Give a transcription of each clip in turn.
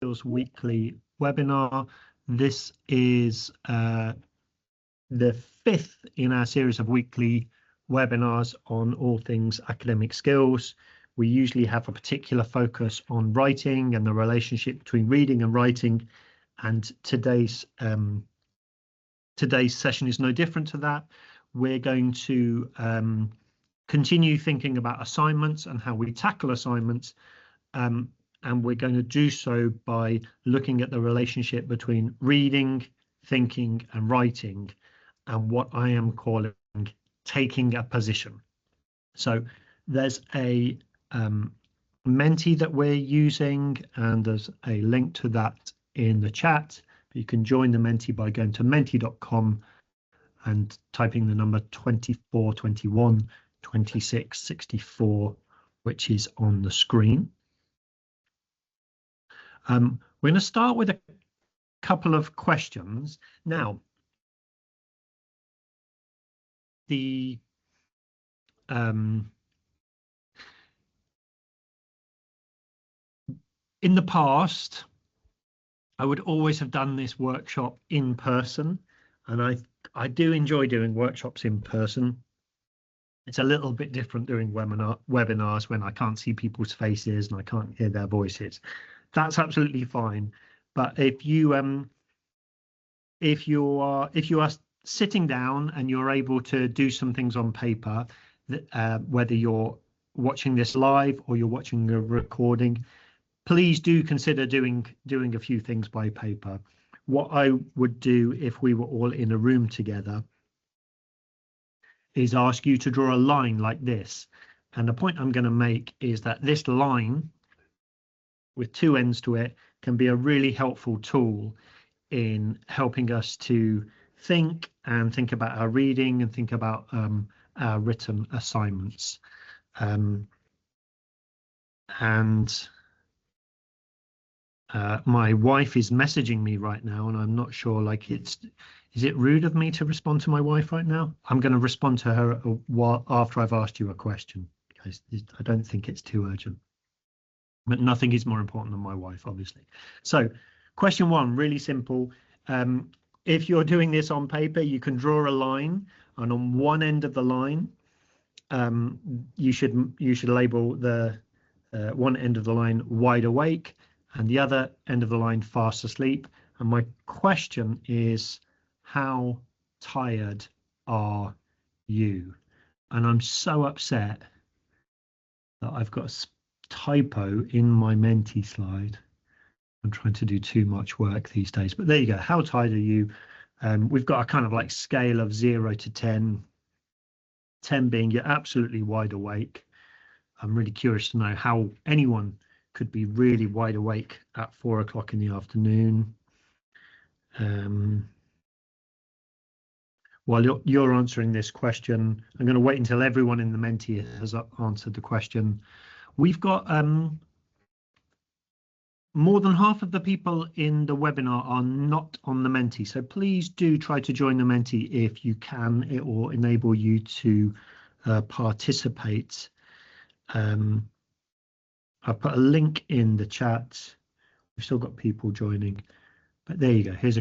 Skills weekly webinar. This is the 5th in our series of weekly webinars on all things academic skills. We usually have a particular focus on writing and the relationship between reading and writing, and today's session is no different to that. We're going to continue thinking about assignments and how we tackle assignments, and we're going to do so by looking at the relationship between reading, thinking and writing, and what I am calling taking a position. So there's a Menti that we're using, and there's a link to that in the chat. You can join the Menti by going to menti.com and typing the number 2421 2664, which is on the screen. We're going to start with a couple of questions. Now, in the past, I would always have done this workshop in person, and I do enjoy doing workshops in person. It's a little bit different doing webinars when I can't see people's faces and I can't hear their voices. That's absolutely fine. But if you are sitting down and you're able to do some things on paper, whether you're watching this live or you're watching a recording, please do consider doing a few things by paper. What I would do if we were all in a room together is ask you to draw a line like this. And the point I'm going to make is that this line with two ends to it can be a really helpful tool in helping us to think about our reading and think about our written assignments. My wife is messaging me right now, and I'm not sure, like, is it rude of me to respond to my wife right now? I'm going to respond to her after I've asked you a question, because I don't think it's too urgent. But nothing is more important than my wife, obviously. So question one, really simple. If you're doing this on paper, you can draw a line, and on one end of the line, you should label the one end of the line wide awake and the other end of the line fast asleep. And my question is, how tired are you? And I'm so upset that I've got a typo in my Menti slide. I'm trying to do too much work these days, but there you go. How tired are you? We've got a kind of like scale of 0 to 10, 10 being you're absolutely wide awake. I'm really curious to know how anyone could be really wide awake at 4 o'clock in the afternoon. While you're answering this question, I'm going to wait until everyone in the Menti has answered the question. We've got more than half of the people in the webinar are not on the Menti, so please do try to join the Menti if you can. It will enable you to participate. I've put a link in the chat. We've still got people joining, but there you go. Here's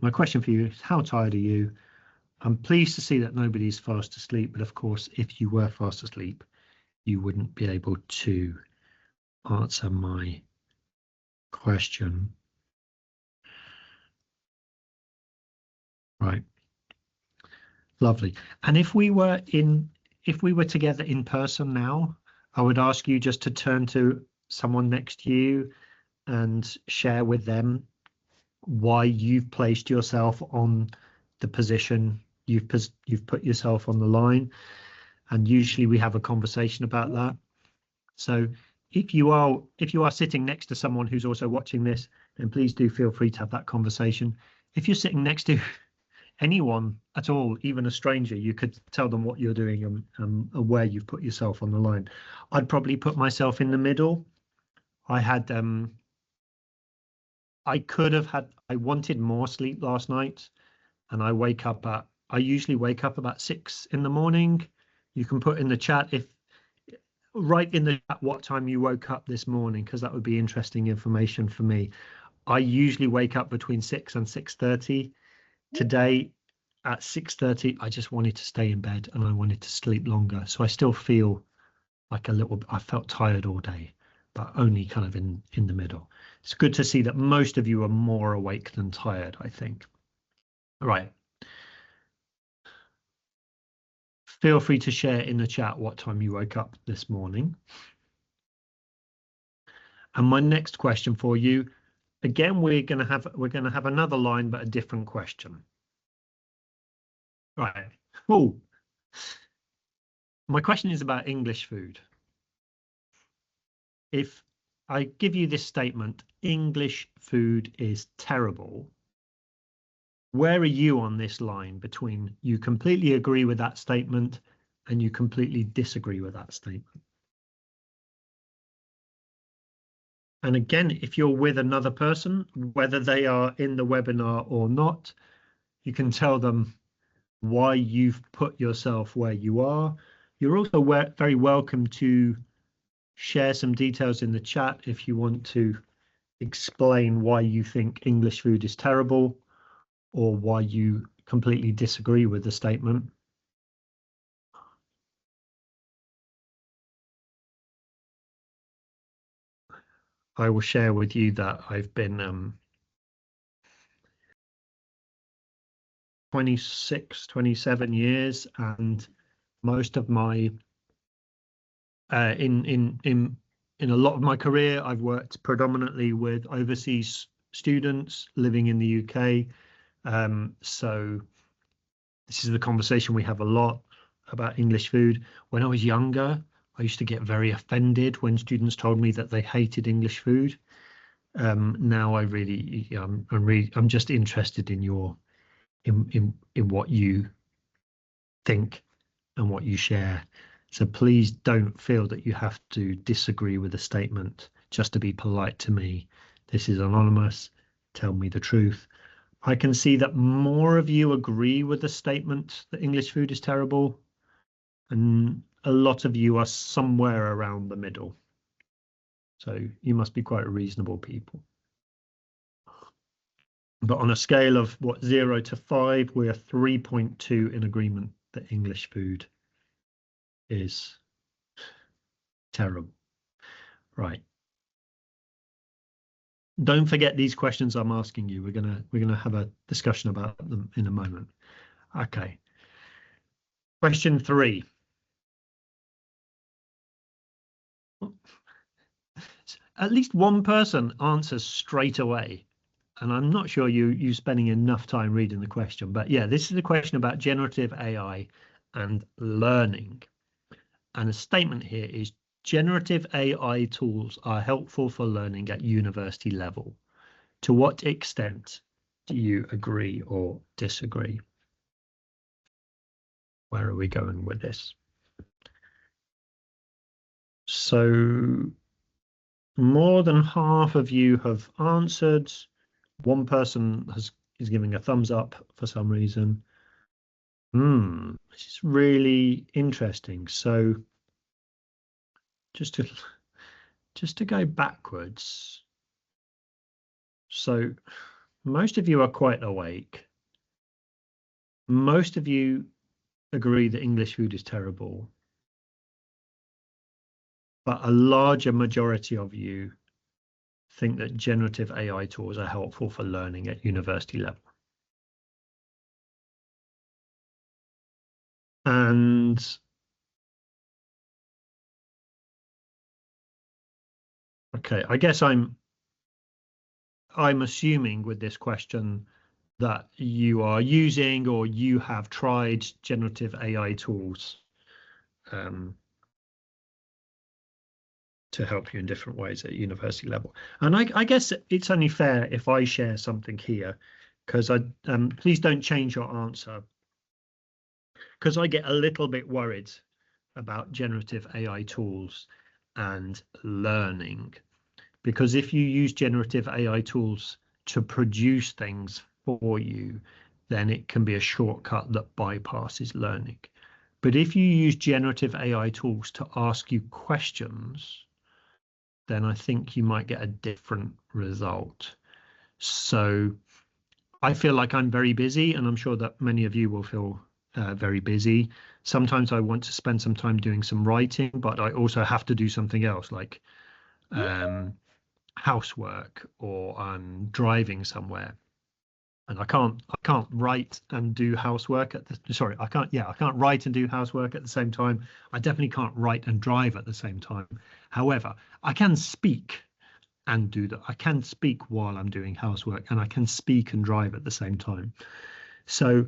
my question for you is, how tired are you? I'm pleased to see that nobody's fast asleep, but of course, if you were fast asleep, you wouldn't be able to answer my question. Right. Lovely. And if we were together in person now, I would ask you just to turn to someone next to you and share with them why you've placed yourself on the position you've put yourself on the line. And usually we have a conversation about that. So if you are sitting next to someone who's also watching this, then please do feel free to have that conversation. If you're sitting next to anyone at all, even a stranger, you could tell them what you're doing and where you've put yourself on the line. I'd probably put myself in the middle. I wanted more sleep last night, and I usually wake up about 6 in the morning. You can put in the chat write in the chat what time you woke up this morning, because that would be interesting information for me. I usually wake up between 6 and 6:30. Today at 6:30, I just wanted to stay in bed and I wanted to sleep longer. So I still feel like I felt tired all day, but only kind of in the middle. It's good to see that most of you are more awake than tired, I think. All right. Feel free to share in the chat what time you woke up this morning. And my next question for you, again, we're going to have another line, but a different question. Right. Oh, my question is about English food. If I give you this statement, English food is terrible, where are you on this line between you completely agree with that statement and you completely disagree with that statement? And again, if you're with another person, whether they are in the webinar or not, you can tell them why you've put yourself where you are. You're also very welcome to share some details in the chat if you want to explain why you think English food is terrible or why you completely disagree with the statement. I will share with you that I've been 26, 27 years, and most of my in a lot of my career, I've worked predominantly with overseas students living in the UK. So this is the conversation we have a lot about English food. When I was younger, I used to get very offended when students told me that they hated English food. Now I really, I'm just interested in in what you think and what you share. So please don't feel that you have to disagree with a statement just to be polite to me. This is anonymous. Tell me the truth. I can see that more of you agree with the statement that English food is terrible, and a lot of you are somewhere around the middle. So you must be quite reasonable people. But on a scale of 0 to 5, we are 3.2 in agreement that English food is terrible. Right. Don't forget these questions I'm asking you. We're gonna have a discussion about them in a moment. Okay. Question 3. At least one person answers straight away. And I'm not sure you spending enough time reading the question, but yeah, this is a question about generative AI and learning. And the statement here is generative AI tools are helpful for learning at university level. To what extent do you agree or disagree? Where are we going with this? So more than half of you have answered. One person is giving a thumbs up for some reason. This is really interesting. So just to go backwards. So most of you are quite awake. Most of you agree that English food is terrible. But a larger majority of you think that generative AI tools are helpful for learning at university level. And okay, I guess I'm assuming with this question that you are using or you have tried generative AI tools to help you in different ways at university level. And I guess it's only fair if I share something here, because please don't change your answer, because I get a little bit worried about generative AI tools and learning. Because if you use generative AI tools to produce things for you, then it can be a shortcut that bypasses learning. But if you use generative AI tools to ask you questions, then I think you might get a different result. So I feel like I'm very busy, and I'm sure that many of you will feel very busy. Sometimes I want to spend some time doing some writing, but I also have to do something else, like housework, or I'm driving somewhere. And I can't write and do housework at the sorry, I can't write and do housework at the same time. I definitely can't write and drive at the same time. However, I can speak and do that. I can speak while I'm doing housework, and I can speak and drive at the same time. So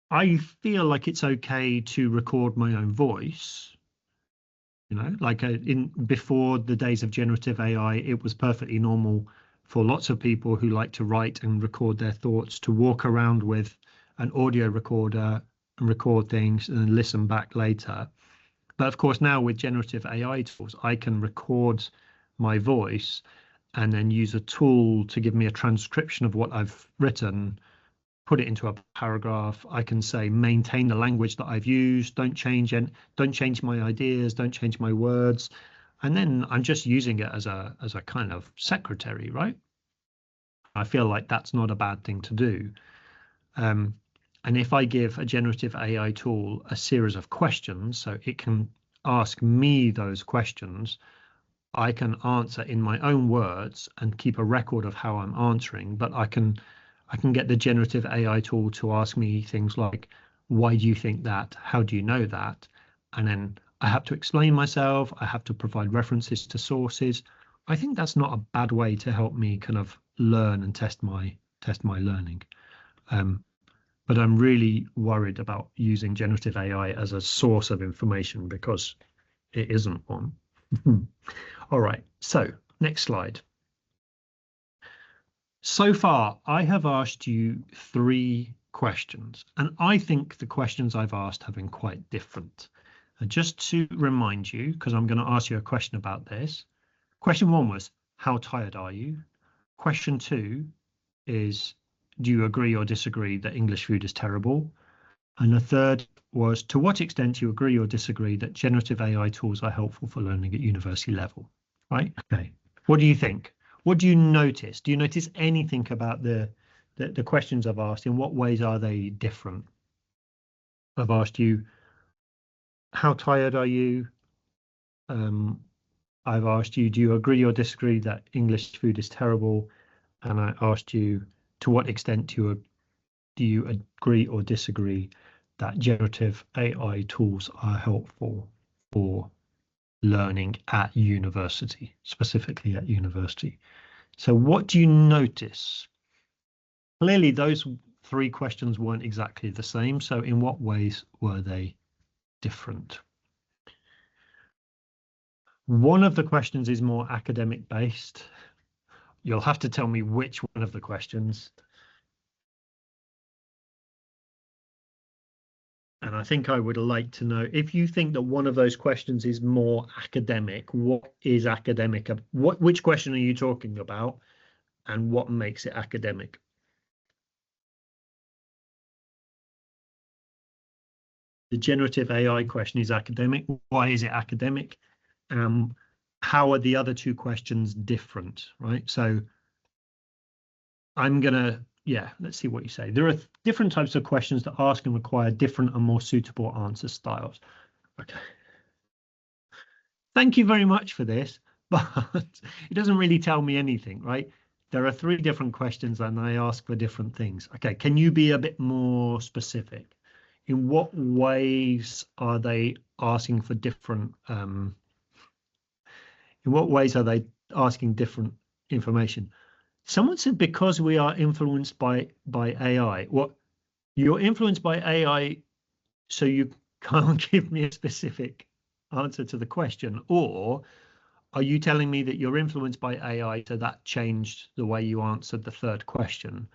I feel like it's okay to record my own voice. Like in before the days of generative AI, it was perfectly normal for lots of people who like to write and record their thoughts to walk around with an audio recorder and record things and then listen back later. But of course, now with generative AI tools, I can record my voice and then use a tool to give me a transcription of what I've written, put it into a paragraph. I can say maintain the language that I've used, don't change my ideas, don't change my words. And then I'm just using it as a kind of secretary, right? I feel like that's not a bad thing to do. And if I give a generative AI tool a series of questions, so it can ask me those questions, I can answer in my own words and keep a record of how I'm answering, but I can get the generative AI tool to ask me things like, why do you think that? How do you know that? And then I have to explain myself. I have to provide references to sources. I think that's not a bad way to help me kind of learn and test my learning. But I'm really worried about using generative AI as a source of information, because it isn't one. All right, so next slide. So far, I have asked you 3 questions, and I think the questions I've asked have been quite different. And just to remind you, because I'm going to ask you a question about this, question 1 was, how tired are you? Question 2 is, do you agree or disagree that English food is terrible? And the third was, to what extent do you agree or disagree that generative AI tools are helpful for learning at university level? Right? Okay. What do you think? What do you notice? Do you notice anything about the questions I've asked? In what ways are they different? I've asked you, how tired are you? I've asked you, do you agree or disagree that English food is terrible? And I asked you, to what extent do you agree or disagree that generative AI tools are helpful for learning at university, specifically at university? So what do you notice? Clearly, those 3 questions weren't exactly the same. So in what ways were they different? One of the questions is more academic based. You'll have to tell me which one of the questions. And I think I would like to know, if you think that one of those questions is more academic, what is academic? Which question are you talking about, and what makes it academic? The generative AI question is academic. Why is it academic? How are the other 2 questions different, right? So let's see what you say. There are different types of questions that ask and require different and more suitable answer styles. Okay. Thank you very much for this, but it doesn't really tell me anything, right? There are 3 different questions and I ask for different things. Okay, can you be a bit more specific? In what ways are they asking for different, in what ways are they asking different information? Someone said, because we are influenced by AI. What, you're influenced by AI, so you can't give me a specific answer to the question? Or are you telling me that you're influenced by AI, so that changed the way you answered the 3rd question?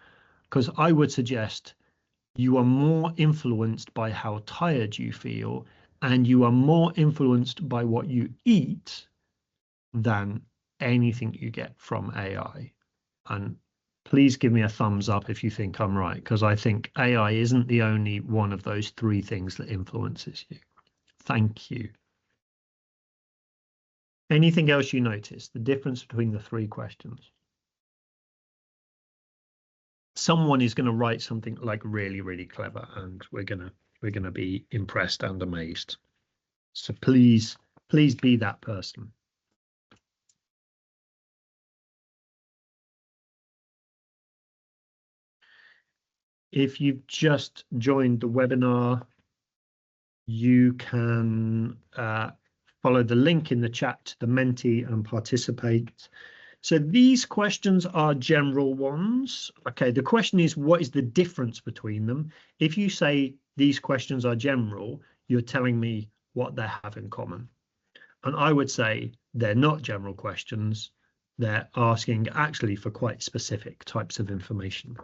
Because I would suggest you are more influenced by how tired you feel, and you are more influenced by what you eat than anything you get from AI. And please give me a thumbs up if you think I'm right, because I think AI isn't the only one of those three things that influences you. Thank you. Anything else you notice? The difference between the three questions? Someone is going to write something like really, really clever, and we're gonna be impressed and amazed. So please be that person. If you've just joined the webinar, you can follow the link in the chat to the Menti and participate. So these questions are general ones. Okay, the question is, what is the difference between them? If you say these questions are general, you're telling me what they have in common. And I would say they're not general questions. They're asking actually for quite specific types of information.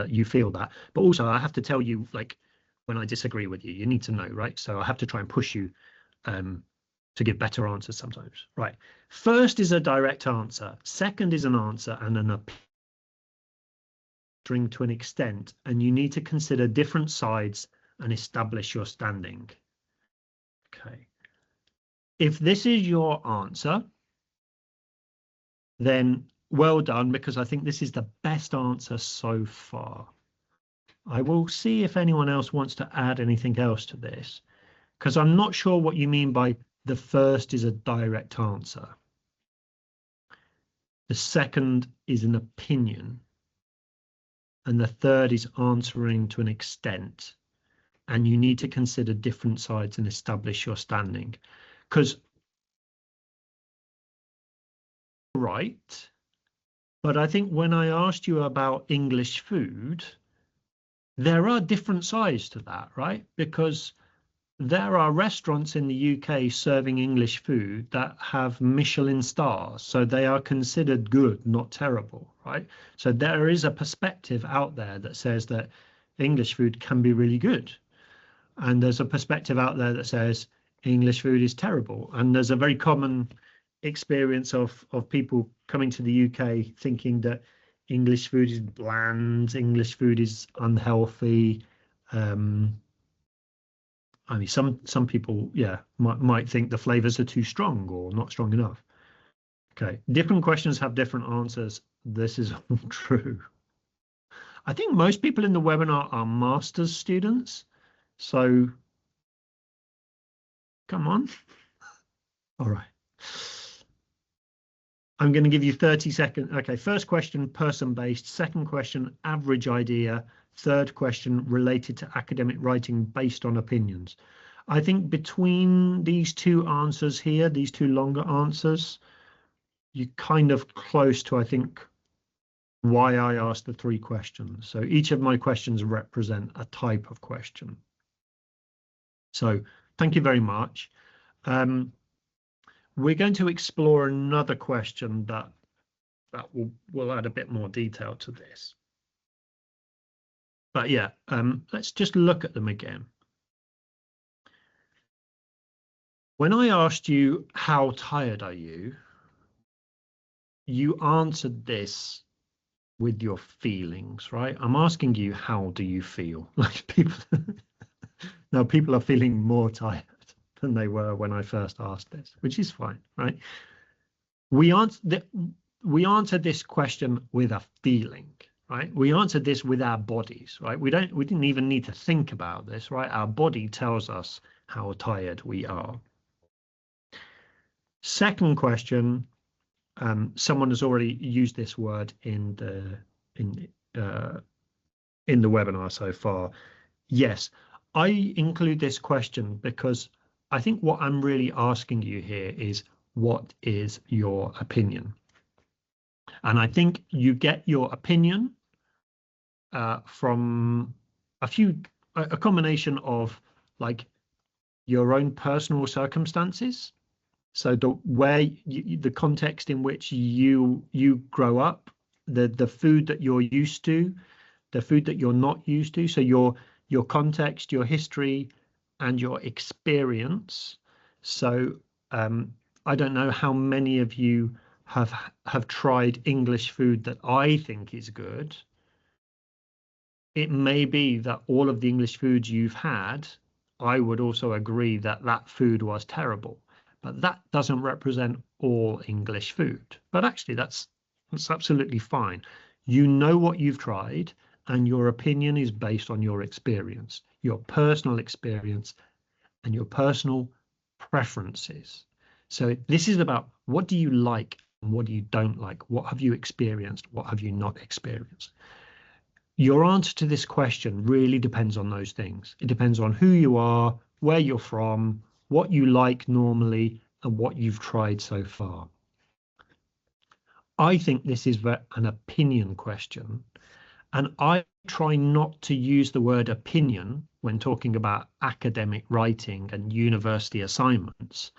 You feel that, but also I have to tell you, like, when I disagree with you, you need to know, right? So I have to try and push you to give better answers sometimes, right? First is a direct answer. Second is an answer and an opinion to an extent, and you need to consider different sides and establish your standing. Okay. If this is your answer, then well done, because I think this is the best answer so far. I will see if anyone else wants to add anything else to this, because I'm not sure what you mean by the first is a direct answer. The second is an opinion. And the third is answering to an extent. And you need to consider different sides and establish your standing. Because right, but I think when I asked you about English food, there are different sides to that, right? Because there are restaurants in the UK serving English food that have Michelin stars, so they are considered good, not terrible, right? So there is a perspective out there that says that English food can be really good. And there's a perspective out there that says English food is terrible. And there's a very common experience of people coming to the UK thinking that English food is bland, English food is unhealthy. I mean, some people, yeah, might think the flavors are too strong or not strong enough. Okay, different questions have different answers. This is all true. I think most people in the webinar are master's students. So come on. All right. I'm going to give you 30 seconds. Okay, first question, person-based. Second question, average idea. Third question, related to academic writing based on opinions. I think between these two answers here, these two longer answers, you're kind of close to, I think, why I asked the three questions. So each of my questions represent a type of question. So thank you very much. We're going to explore another question that will add a bit more detail to this. But yeah, let's just look at them again. When I asked you, how tired are you? You answered this with your feelings, right? I'm asking you, how do you feel? Like people, now people are feeling more tired than they were when I first asked this, which is fine, right? We answered this question with a feeling, right? We answered this with our bodies, right? We didn't even need to think about this, right? Our body tells us how tired we are. Second question, someone has already used this word in the webinar so far. Yes, I include this question because I think what I'm really asking you here is, what is your opinion? And I think you get your opinion from a combination of like your own personal circumstances. So the context in which you grow up, the food that you're used to, the food that you're not used to. So your context, your history, and your experience. So I don't know how many of you have tried English food that I think is good. It may be that all of the English foods you've had, I would also agree that that food was terrible, but that doesn't represent all English food. But actually, that's absolutely fine. You know what you've tried, and your opinion is based on your experience, your personal experience, and your personal preferences. So this is about what do you like and what do you don't like? What have you experienced? What have you not experienced? Your answer to this question really depends on those things. It depends on who you are, where you're from, what you like normally, and what you've tried so far. I think this is an opinion question, and I try not to use the word opinion when talking about academic writing and university assignments,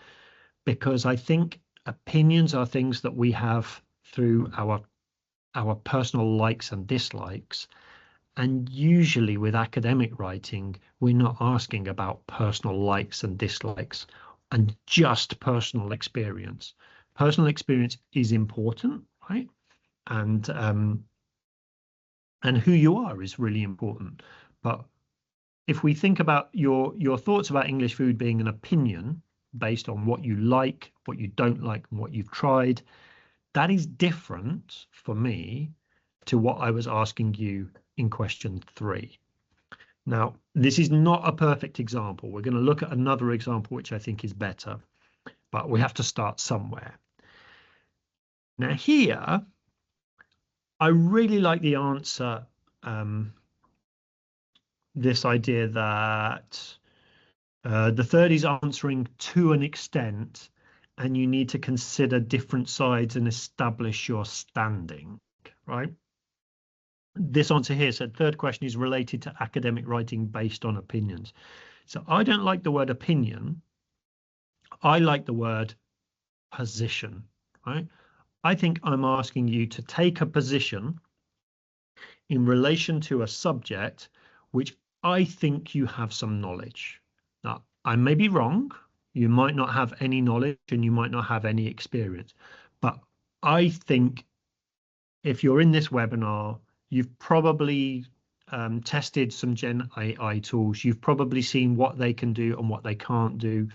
because I think opinions are things that we have through our personal likes and dislikes. And usually with academic writing, we're not asking about personal likes and dislikes and just personal experience. Personal experience is important, right? And who you are is really important. But if we think about your thoughts about English food being an opinion based on what you like, what you don't like, and what you've tried, that is different for me to what I was asking you in question 3. Now, this is not a perfect example. We're going to look at another example, which I think is better, but we have to start somewhere. Now here, I really like the answer, this idea that the third is answering to an extent, and you need to consider different sides and establish your standing, right? This answer here said third question is related to academic writing based on opinions. So I don't like the word opinion. I like the word position, right? I think I'm asking you to take a position in relation to a subject which I think you have some knowledge. Now, I may be wrong. You might not have any knowledge and you might not have any experience. But I think if you're in this webinar, you've probably tested some Gen AI tools. You've probably seen what they can do and what they can't do.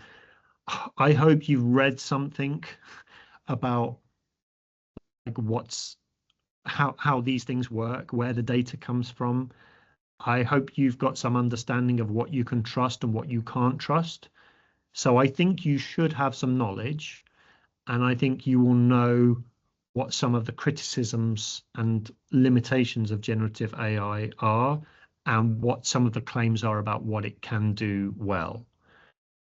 I hope you've read something about like how these things work, where the data comes from. I hope you've got some understanding of what you can trust and what you can't trust. So I think you should have some knowledge, and I think you will know what some of the criticisms and limitations of generative AI are, and what some of the claims are about what it can do well.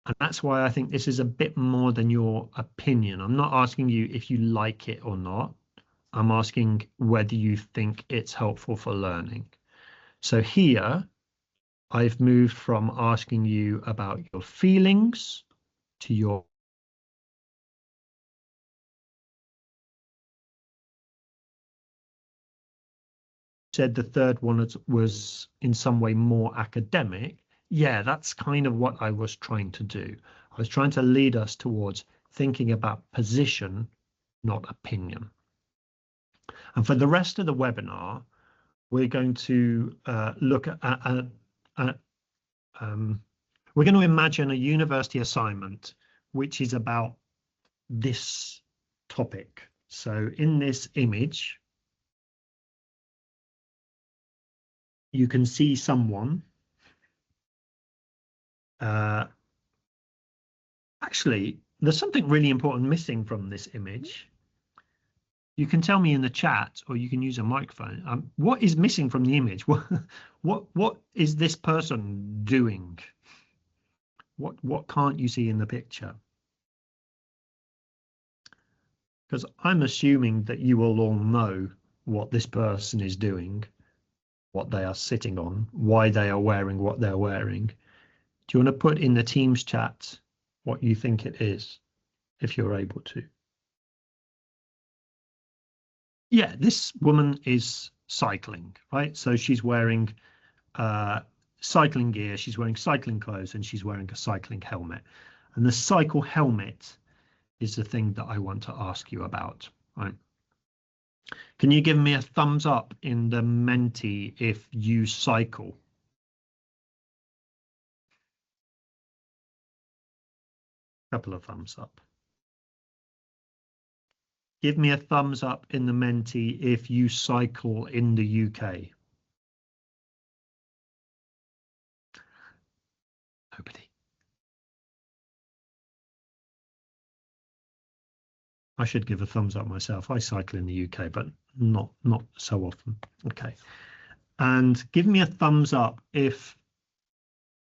And that's why I think this is a bit more than your opinion. I'm not asking you if you like it or not. I'm asking whether you think it's helpful for learning. So here, I've moved from asking you about your feelings to your said the third one was in some way more academic. Yeah, that's kind of what I was trying to do. I was trying to lead us towards thinking about position, not opinion. And for the rest of the webinar, we're going to look at we're going to imagine a university assignment which is about this topic. So in this image, you can see someone. Actually, there's something really important missing from this image. You can tell me in the chat, or you can use a microphone. What is missing from the image? What is this person doing? What can't you see in the picture? Because I'm assuming that you will all know what this person is doing, what they are sitting on, why they are wearing what they're wearing. Do you want to put in the Teams chat what you think it is, if you're able to? Yeah, this woman is cycling, right? So she's wearing cycling gear, she's wearing cycling clothes, and she's wearing a cycling helmet. And the cycle helmet is the thing that I want to ask you about, right? Can you give me a thumbs up in the Menti if you cycle? Couple of thumbs up. Give me a thumbs up in the Menti if you cycle in the UK. Nobody. I should give a thumbs up myself. I cycle in the UK, but not so often. Okay. And give me a thumbs up if,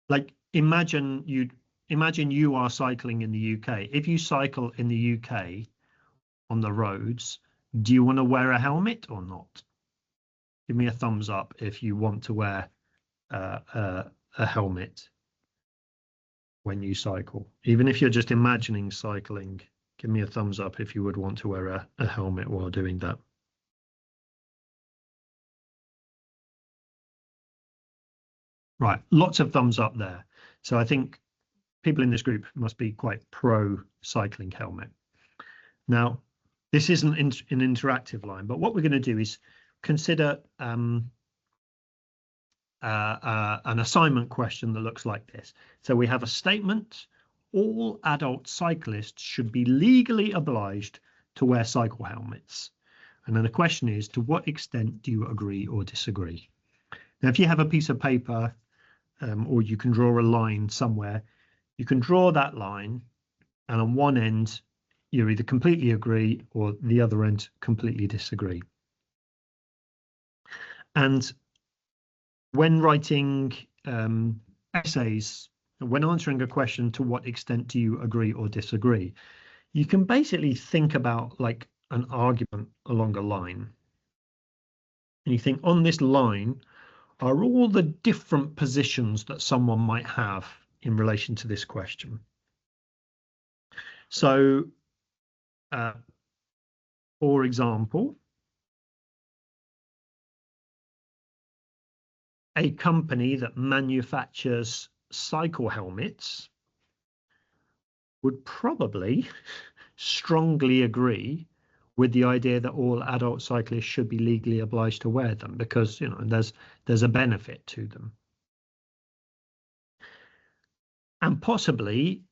like, imagine you are cycling in the UK. If you cycle in the UK on the roads, do you want to wear a helmet or not? Give me a thumbs up if you want to wear a helmet when you cycle. Even if you're just imagining cycling, give me a thumbs up if you would want to wear a helmet while doing that. Right, lots of thumbs up there. So I think people in this group must be quite pro cycling helmet. Now, this isn't an interactive line, but what we're going to do is consider an assignment question that looks like this. So we have a statement: all adult cyclists should be legally obliged to wear cycle helmets. And then the question is, to what extent do you agree or disagree? Now, if you have a piece of paper or you can draw a line somewhere, you can draw that line, and on one end, you either completely agree or the other end completely disagree. And when writing essays, when answering a question, to what extent do you agree or disagree, you can basically think about like an argument along a line. And you think, on this line are all the different positions that someone might have in relation to this question. So, for example, a company that manufactures cycle helmets would probably strongly agree with the idea that all adult cyclists should be legally obliged to wear them because, you know, there's a benefit to them. And possibly,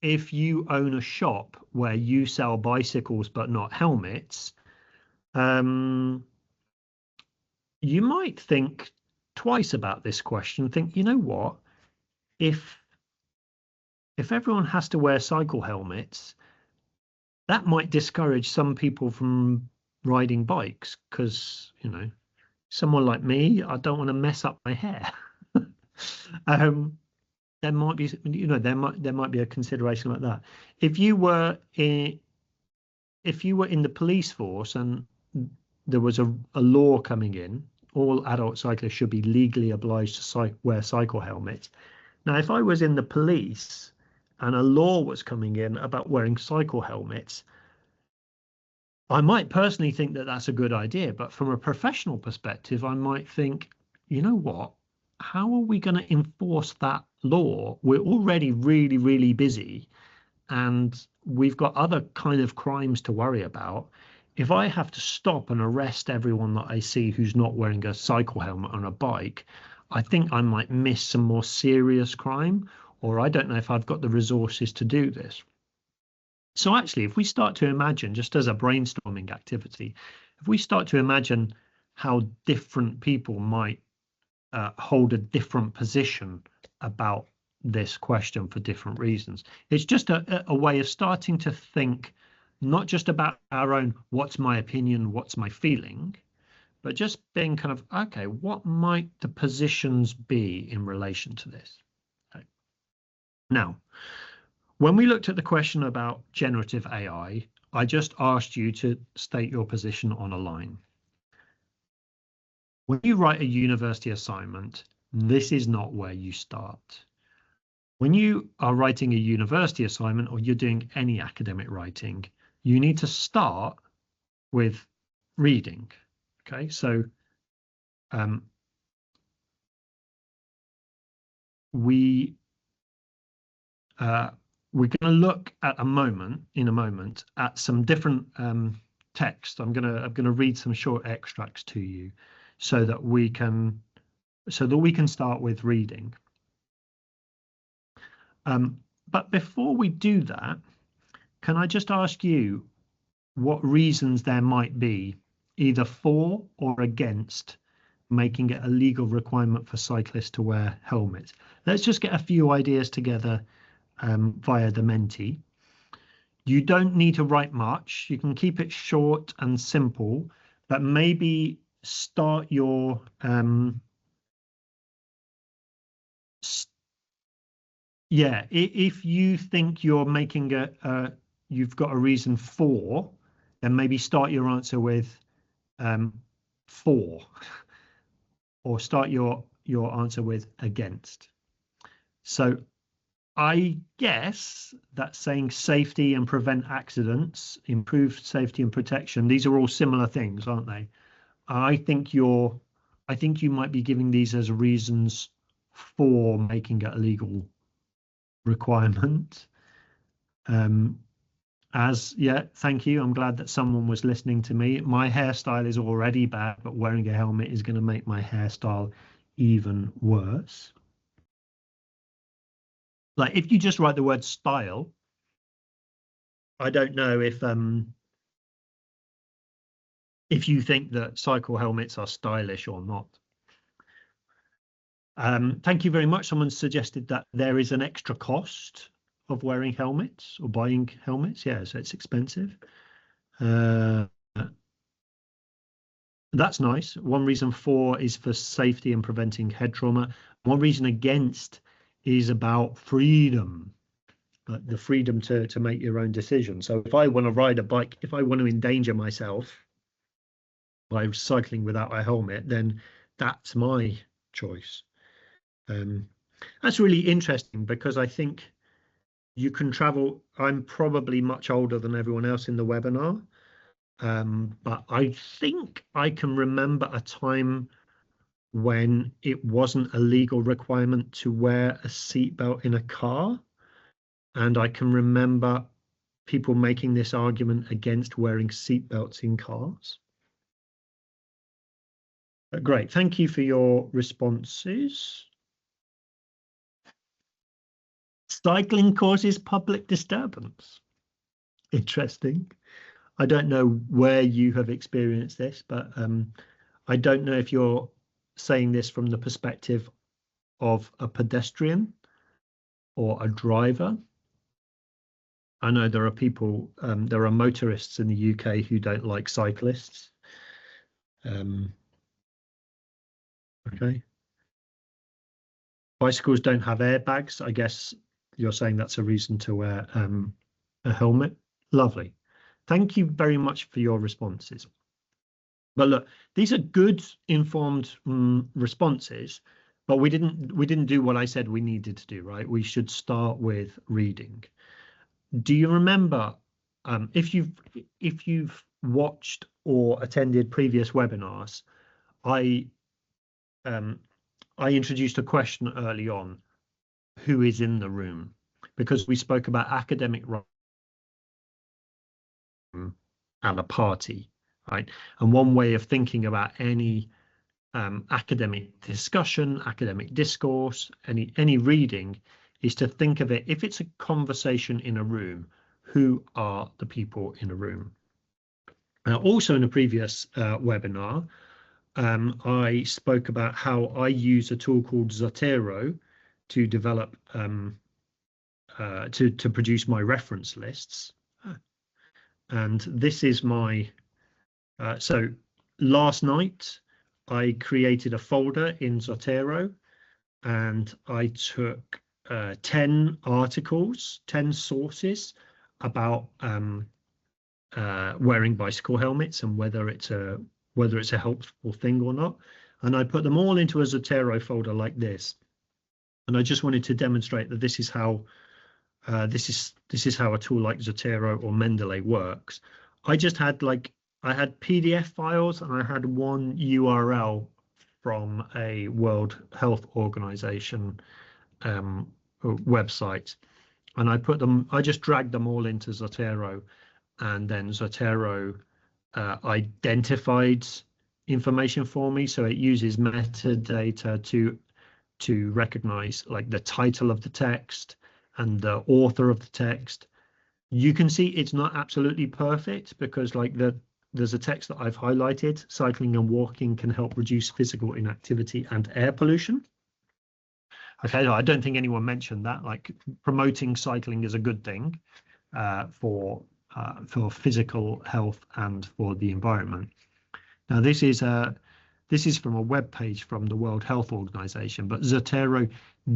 if you own a shop where you sell bicycles but not helmets, you might think twice about this question. Think, you know what? If everyone has to wear cycle helmets, that might discourage some people from riding bikes because, you know, someone like me, I don't want to mess up my hair. There might be, you know, there might be a consideration like that. If you were in the police force and there was a law coming in, all adult cyclists should be legally obliged to wear cycle helmets. Now, if I was in the police and a law was coming in about wearing cycle helmets, I might personally think that that's a good idea, but from a professional perspective, I might think, you know what? How are we going to enforce that law? We're already really, really busy and we've got other kind of crimes to worry about. If I have to stop and arrest everyone that I see who's not wearing a cycle helmet on a bike, I think I might miss some more serious crime, or I don't know if I've got the resources to do this. So actually, if we start to imagine, just as a brainstorming activity, if we start to imagine how different people might hold a different position about this question for different reasons, it's just a way of starting to think not just about our own, what's my opinion, what's my feeling, but just being kind of, okay, what might the positions be in relation to this? Okay. Now, when we looked at the question about generative AI, I just asked you to state your position on a line. When you write a university assignment, this is not where you start. When you are writing a university assignment or you're doing any academic writing, you need to start with reading. Okay, so we're going to look in a moment at some different text. I'm gonna read some short extracts to you so that we can start with reading. But before we do that, can I just ask you what reasons there might be either for or against making it a legal requirement for cyclists to wear helmets? Let's just get a few ideas together via the Menti. You don't need to write much. You can keep it short and simple, but maybe start your yeah, if you think you're making you've got a reason for, then maybe start your answer with for, or start your answer with against. So I guess that's saying safety and prevent accidents, improve safety and protection. These are all similar things, aren't they? I think you might be giving these as reasons for making it a legal requirement. Thank you. I'm glad that someone was listening to me. My hairstyle is already bad, but wearing a helmet is going to make my hairstyle even worse. Like if you just write the word style, I don't know if you think that cycle helmets are stylish or not. Thank you very much. Someone suggested that there is an extra cost of wearing helmets or buying helmets. Yeah, so it's expensive. That's nice. One reason for is for safety and preventing head trauma. One reason against is about freedom, like the freedom to make your own decision. So if I want to ride a bike, if I want to endanger myself by cycling without a helmet, then that's my choice. That's really interesting because I think you can travel. I'm probably much older than everyone else in the webinar. But I think I can remember a time when it wasn't a legal requirement to wear a seatbelt in a car. And I can remember people making this argument against wearing seatbelts in cars. Great, thank you for your responses. Cycling causes public disturbance. Interesting. I don't know where you have experienced this, but I don't know if you're saying this from the perspective of a pedestrian or a driver. I know there are people, there are motorists in the UK who don't like cyclists. Okay. Bicycles don't have airbags. I guess you're saying that's a reason to wear a helmet. Lovely. Thank you very much for your responses. But look, these are good informed responses, but we didn't do what I said we needed to do, right? We should start with reading. Do you remember if you've watched or attended previous webinars, I introduced a question early on, who is in the room? Because we spoke about academic at a party, right? And one way of thinking about any academic discussion, academic discourse, any reading is to think of it, if it's a conversation in a room, who are the people in a room? Also in a previous webinar, I spoke about how I use a tool called Zotero to develop to produce my reference lists. And this is my so last night I created a folder in Zotero and I took 10 articles, 10 sources about wearing bicycle helmets and whether it's a helpful thing or not. And I put them all into a Zotero folder like this. And I just wanted to demonstrate that this is how this is how a tool like Zotero or Mendeley works. I just had like I had PDF files and I had one URL from a World Health Organization website, and I just dragged them all into Zotero, and then Zotero identified information for me. So it uses metadata to recognize like the title of the text and the author of the text. You can see it's not absolutely perfect because there's a text that I've highlighted: cycling and walking can help reduce physical inactivity and air pollution. Okay, I don't think anyone mentioned that. Like, promoting cycling is a good thing for physical health and for the environment. Now, this is from a web page from the World Health Organization, but Zotero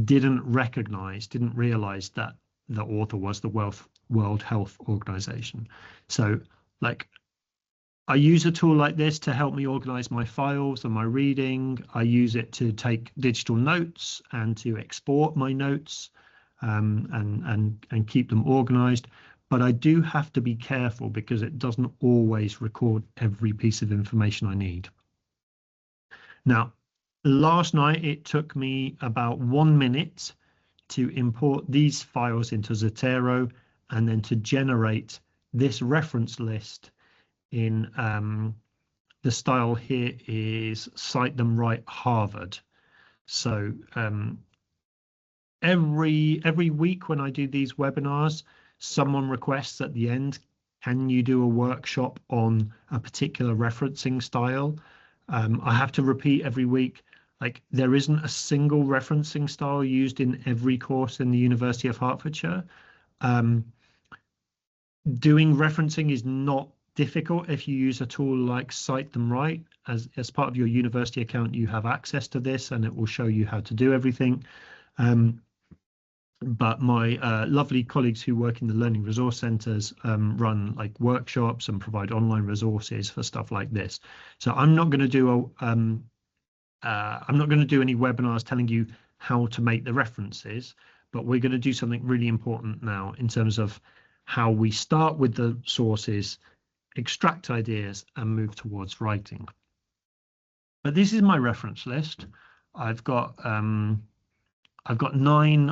didn't realize that the author was the World Health Organization. So, like, I use a tool like this to help me organize my files and my reading. I use it to take digital notes and to export my notes and keep them organized. But I do have to be careful because it doesn't always record every piece of information I need. Now, last night it took me about 1 minute to import these files into Zotero and then to generate this reference list in the style here is Cite Them Right Harvard. So every week when I do these webinars, someone requests at the end, can you do a workshop on a particular referencing style? I have to repeat every week, like, there isn't a single referencing style used in every course in the University of Hertfordshire. Doing referencing is not difficult if you use a tool like Cite Them Right. As part of your university account, you have access to this and it will show you how to do everything. But my lovely colleagues who work in the learning resource centres run like workshops and provide online resources for stuff like this. So I'm not going to do any webinars telling you how to make the references, but we're going to do something really important now in terms of how we start with the sources, extract ideas, and move towards writing. But this is my reference list. I've got 9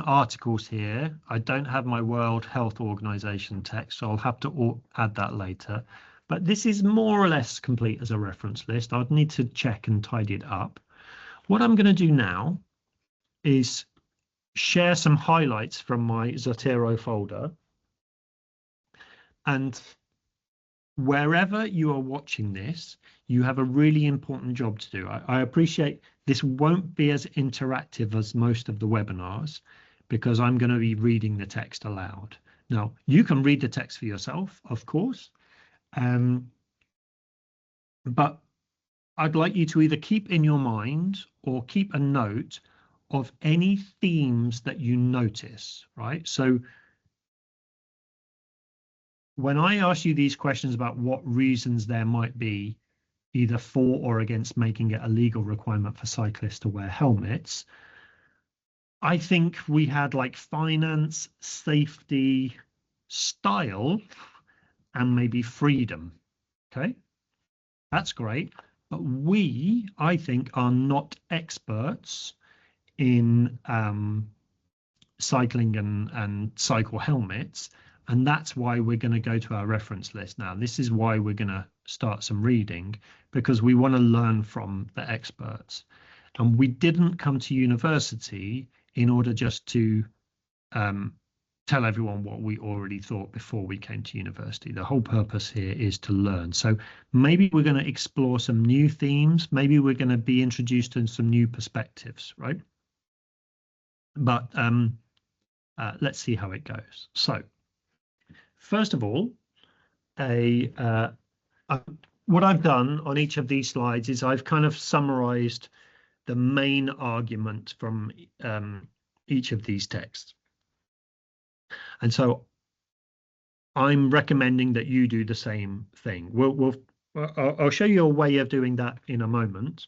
articles here. I don't have my World Health Organization text, so I'll have to add that later. But this is more or less complete as a reference list. I'd need to check and tidy it up. What I'm going to do now is share some highlights from my Zotero folder. And wherever you are watching this, you have a really important job to do. I appreciate this won't be as interactive as most of the webinars because I'm going to be reading the text aloud. Now, you can read the text for yourself, of course, but I'd like you to either keep in your mind or keep a note of any themes that you notice, right? So when I ask you these questions about what reasons there might be either for or against making it a legal requirement for cyclists to wear helmets, I think we had like finance, safety, style, and maybe freedom. Okay, that's great. But I think, are not experts in cycling and cycle helmets. And that's why we're going to go to our reference list now. This is why we're going to start some reading, because we want to learn from the experts. And we didn't come to university in order just to tell everyone what we already thought before we came to university. The whole purpose here is to learn. So maybe we're going to explore some new themes. Maybe we're going to be introduced to some new perspectives, right? But let's see how it goes. So first of all, what I've done on each of these slides is I've kind of summarized the main argument from each of these texts. And so I'm recommending that you do the same thing. I'll show you a way of doing that in a moment.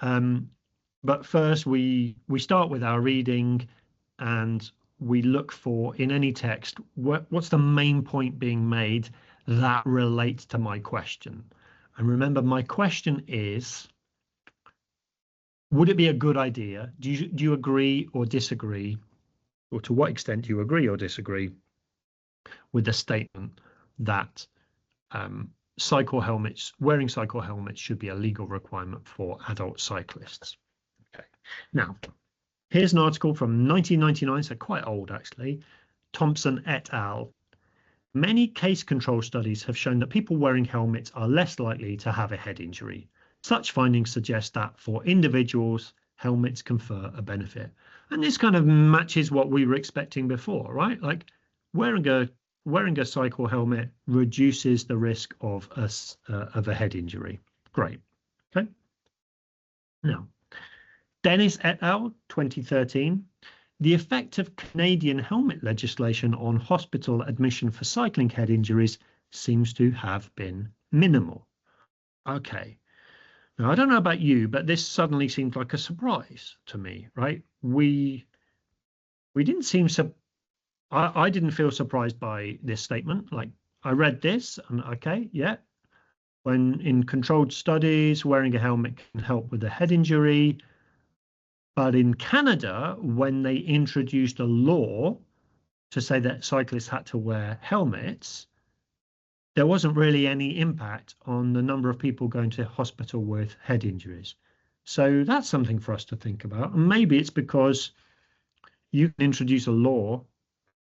But first, we start with our reading and we look for, in any text, what's the main point being made that relates to my question. And remember, my question is, would it be a good idea? Do you agree or disagree, or to what extent do you agree or disagree with the statement that wearing cycle helmets should be a legal requirement for adult cyclists? Okay. Now, here's an article from 1999, so quite old actually. Thompson et al. Many case control studies have shown that people wearing helmets are less likely to have a head injury. Such findings suggest that for individuals, helmets confer a benefit. And this kind of matches what we were expecting before, right? Like wearing a cycle helmet reduces the risk of a head injury. Great. Okay. Now, Dennis et al. 2013. The effect of Canadian helmet legislation on hospital admission for cycling head injuries seems to have been minimal. Okay. Now, I don't know about you, but this suddenly seemed like a surprise to me, right? We didn't seem I didn't feel surprised by this statement. Like I read this and okay, yeah. When in controlled studies, wearing a helmet can help with a head injury. But in Canada, when they introduced a law to say that cyclists had to wear helmets, there wasn't really any impact on the number of people going to hospital with head injuries. So that's something for us to think about. And maybe it's because you can introduce a law,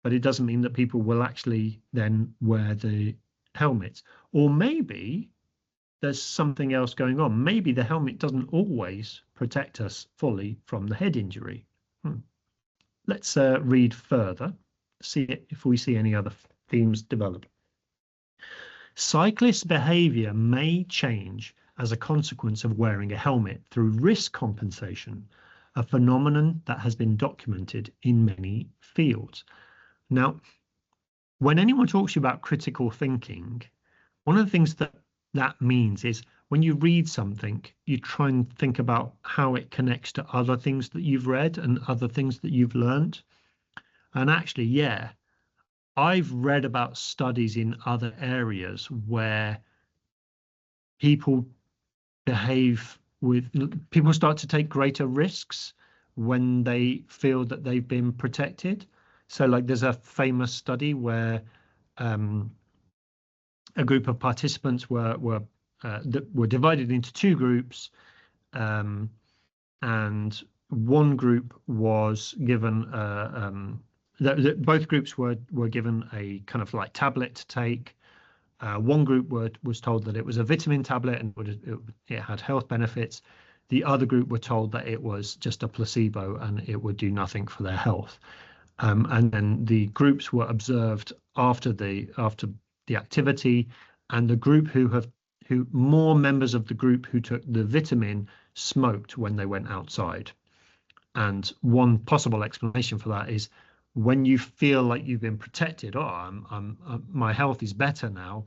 but it doesn't mean that people will actually then wear the helmets. Or maybe there's something else going on. Maybe the helmet doesn't always protect us fully from the head injury. Let's read further, see if we see any other themes develop. Cyclist behavior may change as a consequence of wearing a helmet through risk compensation, a phenomenon that has been documented in many fields. Now, when anyone talks to you about critical thinking, one of the things that means is when you read something, you try and think about how it connects to other things that you've read and other things that you've learned. And actually, yeah, I've read about studies in other areas where people start to take greater risks when they feel that they've been protected. So like there's a famous study where a group of participants were divided into two groups, and one group was given both groups were given a kind of like tablet to take. One group was told that it was a vitamin tablet and it had health benefits. The other group were told that it was just a placebo and it would do nothing for their health. And then the groups were observed after the activity, and the group more members of the group who took the vitamin smoked when they went outside. And one possible explanation for that is when you feel like you've been protected, my health is better now,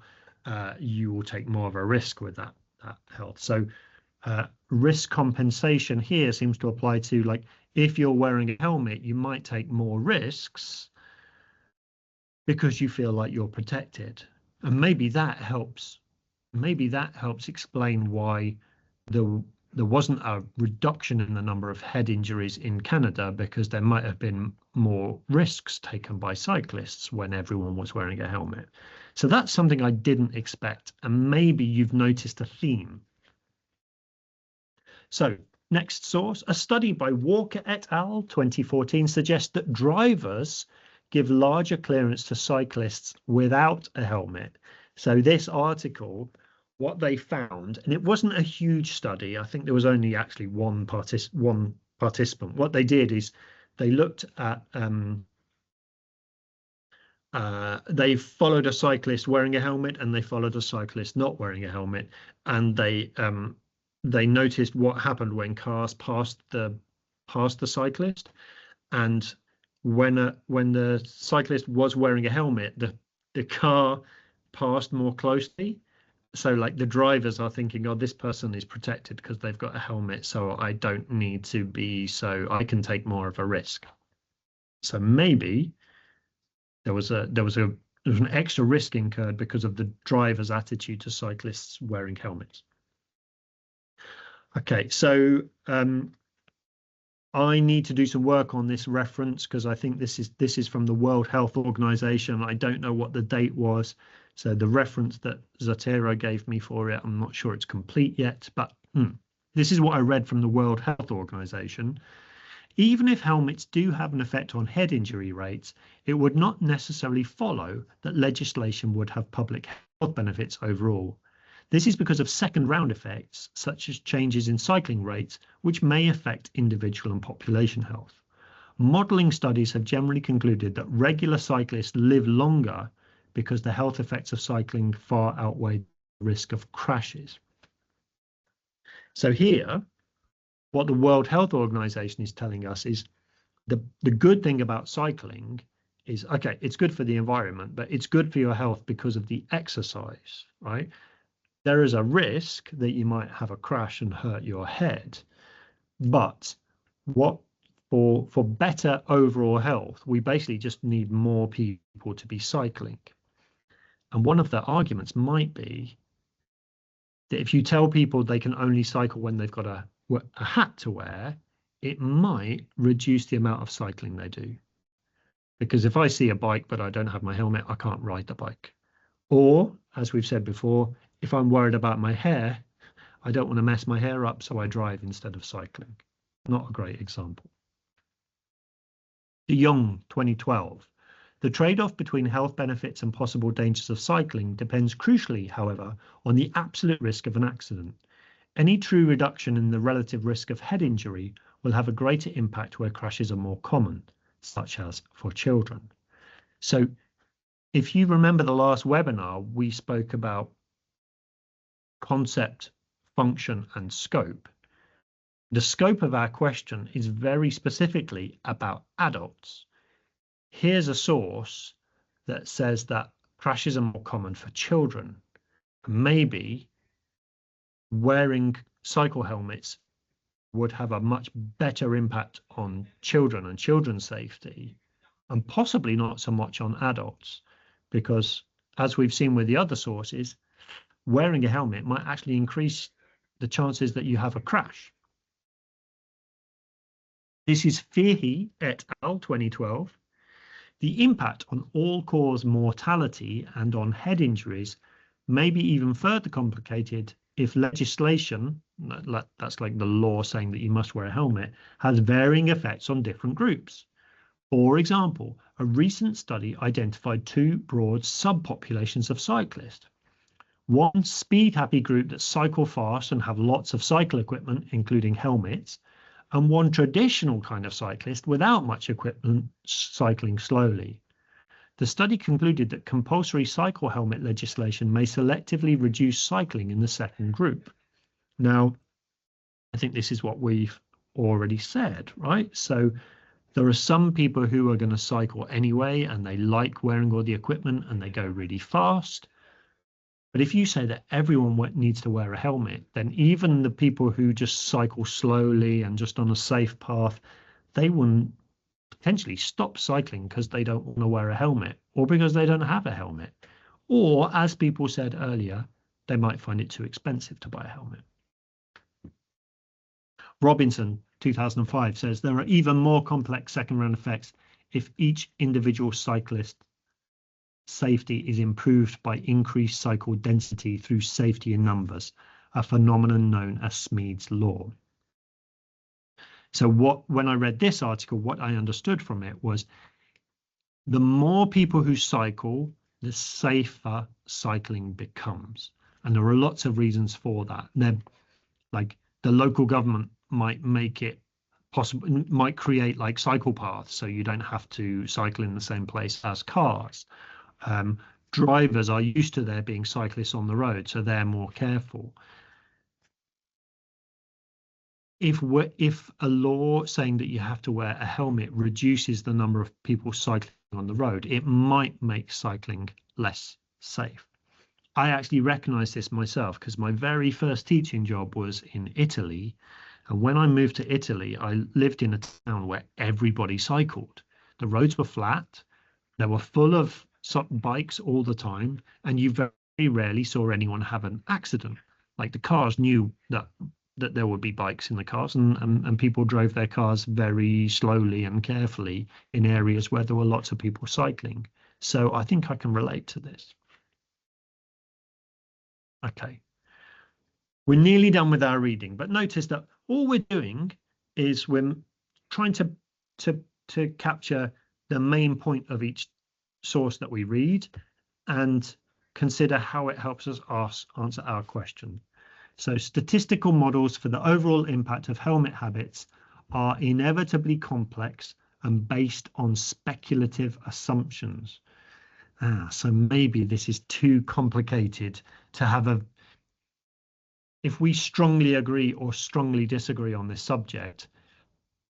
you will take more of a risk with that health. So risk compensation here seems to apply to, like, if you're wearing a helmet, you might take more risks because you feel like you're protected. And maybe that helps explain why there wasn't a reduction in the number of head injuries in Canada, because there might have been more risks taken by cyclists when everyone was wearing a helmet. So that's something I didn't expect, and maybe you've noticed a theme. So next source, a study by Walker et al. 2014 suggests that drivers give larger clearance to cyclists without a helmet. So this article, what they found, and it wasn't a huge study, I think there was only actually one participant. What they did is they looked at they followed a cyclist wearing a helmet and they followed a cyclist not wearing a helmet, and they noticed what happened when cars passed the cyclist. And when the cyclist was wearing a helmet, the car passed more closely. So like the drivers are thinking, oh, this person is protected because they've got a helmet, so I don't need to be, so I can take more of a risk. So maybe there was a there's an extra risk incurred because of the driver's attitude to cyclists wearing helmets. Okay, so I need to do some work on this reference because I think this is from the World Health Organization. I don't know what the date was. So the reference that Zotero gave me for it, I'm not sure it's complete yet, but this is what I read from the World Health Organization. Even if helmets do have an effect on head injury rates, it would not necessarily follow that legislation would have public health benefits overall. This is because of second-round effects, such as changes in cycling rates, which may affect individual and population health. Modelling studies have generally concluded that regular cyclists live longer because the health effects of cycling far outweigh the risk of crashes. So here, what the World Health Organization is telling us is the good thing about cycling is, okay, it's good for the environment, but it's good for your health because of the exercise, right? There is a risk that you might have a crash and hurt your head, but for better overall health, we basically just need more people to be cycling. And one of the arguments might be that if you tell people they can only cycle when they've got a hat to wear, it might reduce the amount of cycling they do. Because if I see a bike but I don't have my helmet, I can't ride the bike. Or, as we've said before, if I'm worried about my hair, I don't want to mess my hair up, so I drive instead of cycling. Not a great example. De Jong, 2012. The trade-off between health benefits and possible dangers of cycling depends crucially, however, on the absolute risk of an accident. Any true reduction in the relative risk of head injury will have a greater impact where crashes are more common, such as for children. So if you remember the last webinar, we spoke about concept, function, and scope. The scope of our question is very specifically about adults. Here's a source that says that crashes are more common for children. Maybe wearing cycle helmets would have a much better impact on children and children's safety, and possibly not so much on adults, because as we've seen with the other sources, wearing a helmet might actually increase the chances that you have a crash. This is Fierhi et al. 2012. The impact on all-cause mortality and on head injuries may be even further complicated if legislation, that's like the law saying that you must wear a helmet, has varying effects on different groups. For example, a recent study identified two broad subpopulations of cyclists. One speed-happy group that cycle fast and have lots of cycle equipment, including helmets, and one traditional kind of cyclist without much equipment, cycling slowly. The study concluded that compulsory cycle helmet legislation may selectively reduce cycling in the second group. Now, I think this is what we've already said, right? So there are some people who are going to cycle anyway, and they like wearing all the equipment and they go really fast. But if you say that everyone needs to wear a helmet, then even the people who just cycle slowly and just on a safe path, they will potentially stop cycling because they don't want to wear a helmet, or because they don't have a helmet. Or, as people said earlier, they might find it too expensive to buy a helmet. Robinson, 2005, says there are even more complex second-round effects if each individual cyclist safety is improved by increased cycle density through safety in numbers, a phenomenon known as Smead's law. So when I read this article, what I understood from it was the more people who cycle, the safer cycling becomes. And there are lots of reasons for that. Like the local government might make it possible, might create like cycle paths so you don't have to cycle in the same place as cars. Drivers are used to there being cyclists on the road, so they're more careful. If a law saying that you have to wear a helmet reduces the number of people cycling on the road, it might make cycling less safe. I actually recognize this myself because my very first teaching job was in Italy. And when I moved to Italy, I lived in a town where everybody cycled. The roads were flat. They were full of bikes all the time, and you very rarely saw anyone have an accident. Like the cars knew that there would be bikes in the cars, and people drove their cars very slowly and carefully in areas where there were lots of people cycling. So I think I can relate to this. Okay. We're nearly done with our reading, but notice that all we're doing is we're trying to capture the main point of each source that we read and consider how it helps us answer our question. So statistical models for the overall impact of helmet habits are inevitably complex and based on speculative assumptions. So maybe this is too complicated to have a if we strongly agree or strongly disagree on this subject,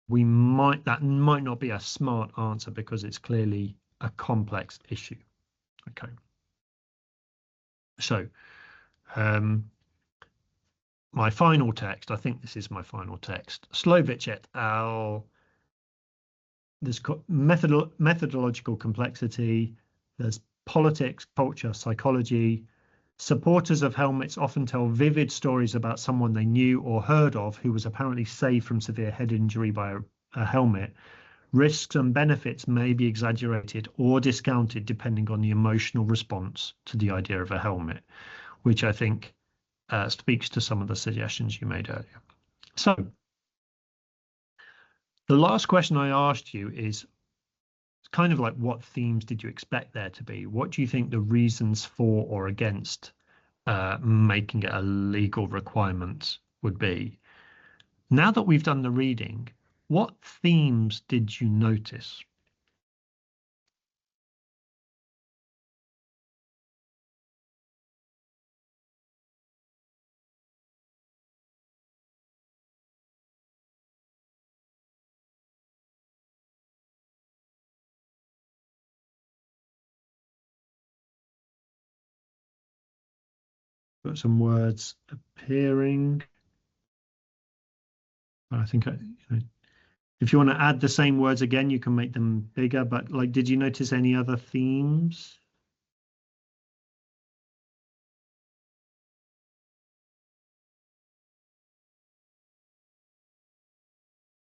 that might not be a smart answer because it's clearly a complex issue. Okay. So my final text, I think this is my final text, Slovich et al. There's methodological complexity, there's politics, culture, psychology. Supporters of helmets often tell vivid stories about someone they knew or heard of who was apparently saved from severe head injury by a helmet. Risks and benefits may be exaggerated or discounted depending on the emotional response to the idea of a helmet, which I think speaks to some of the suggestions you made earlier. So the last question I asked you is kind of like, what themes did you expect there to be? What do you think the reasons for or against making it a legal requirement would be? Now that we've done the reading, what themes did you notice? Got some words appearing. I think if you want to add the same words again, you can make them bigger. But like, did you notice any other themes?